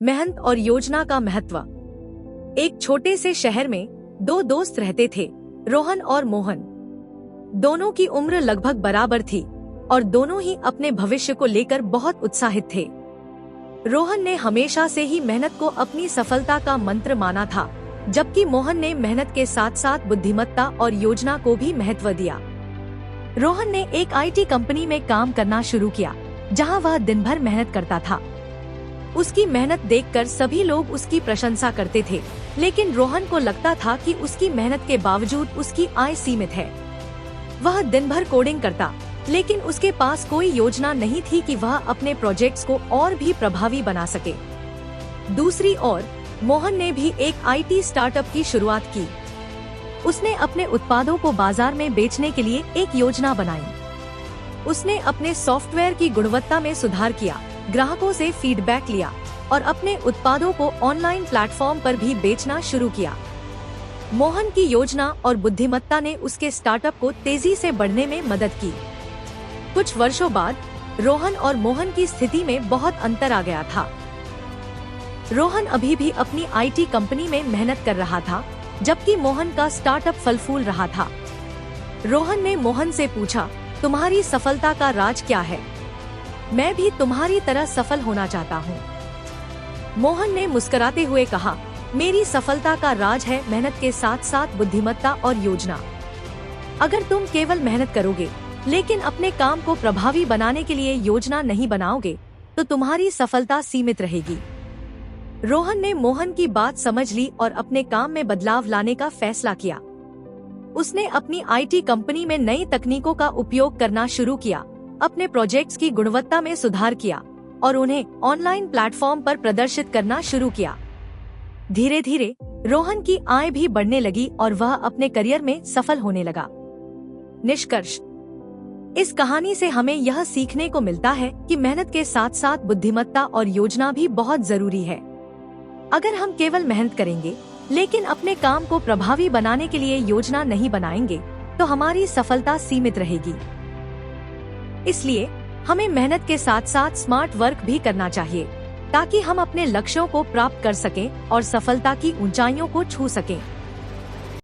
मेहनत और योजना का महत्व। एक छोटे से शहर में दो दोस्त रहते थे, रोहन और मोहन। दोनों की उम्र लगभग बराबर थी और दोनों ही अपने भविष्य को लेकर बहुत उत्साहित थे। रोहन ने हमेशा से ही मेहनत को अपनी सफलता का मंत्र माना था, जबकि मोहन ने मेहनत के साथ साथ बुद्धिमत्ता और योजना को भी महत्व दिया। रोहन ने एक आईटी कंपनी में काम करना शुरू किया, जहां वह दिन भर मेहनत करता था। उसकी मेहनत देखकर सभी लोग उसकी प्रशंसा करते थे, लेकिन रोहन को लगता था कि उसकी मेहनत के बावजूद उसकी आय सीमित है। वह दिन भर कोडिंग करता, लेकिन उसके पास कोई योजना नहीं थी कि वह अपने प्रोजेक्ट्स को और भी प्रभावी बना सके। दूसरी ओर मोहन ने भी एक आईटी स्टार्टअप की शुरुआत की। उसने अपने उत्पादों को बाजार में बेचने के लिए एक योजना बनाई। उसने अपने सॉफ्टवेयर की गुणवत्ता में सुधार किया, ग्राहकों से फीडबैक लिया और अपने उत्पादों को ऑनलाइन प्लेटफॉर्म पर भी बेचना शुरू किया। मोहन की योजना और बुद्धिमत्ता ने उसके स्टार्टअप को तेजी से बढ़ने में मदद की। कुछ वर्षों बाद रोहन और मोहन की स्थिति में बहुत अंतर आ गया था। रोहन अभी भी अपनी आईटी कंपनी में मेहनत कर रहा था, जबकि मोहन का स्टार्टअप फल फूल रहा था। रोहन ने मोहन से पूछा, तुम्हारी सफलता का राज क्या है? मैं भी तुम्हारी तरह सफल होना चाहता हूँ। मोहन ने मुस्कुराते हुए कहा, मेरी सफलता का राज है मेहनत के साथ साथ बुद्धिमत्ता और योजना। अगर तुम केवल मेहनत करोगे, लेकिन अपने काम को प्रभावी बनाने के लिए योजना नहीं बनाओगे, तो तुम्हारी सफलता सीमित रहेगी। रोहन ने मोहन की बात समझ ली और अपने काम में बदलाव लाने का फैसला किया। उसने अपनी आईटी कंपनी में नई तकनीकों का उपयोग करना शुरू किया, अपने प्रोजेक्ट्स की गुणवत्ता में सुधार किया और उन्हें ऑनलाइन प्लेटफॉर्म पर प्रदर्शित करना शुरू किया। धीरे धीरे रोहन की आय भी बढ़ने लगी और वह अपने करियर में सफल होने लगा। निष्कर्ष: इस कहानी से हमें यह सीखने को मिलता है कि मेहनत के साथ साथ बुद्धिमत्ता और योजना भी बहुत जरूरी है। अगर हम केवल मेहनत करेंगे, लेकिन अपने काम को प्रभावी बनाने के लिए योजना नहीं बनाएंगे, तो हमारी सफलता सीमित रहेगी। इसलिए हमें मेहनत के साथ साथ स्मार्ट वर्क भी करना चाहिए, ताकि हम अपने लक्ष्यों को प्राप्त कर सकें और सफलता की ऊंचाइयों को छू सकें।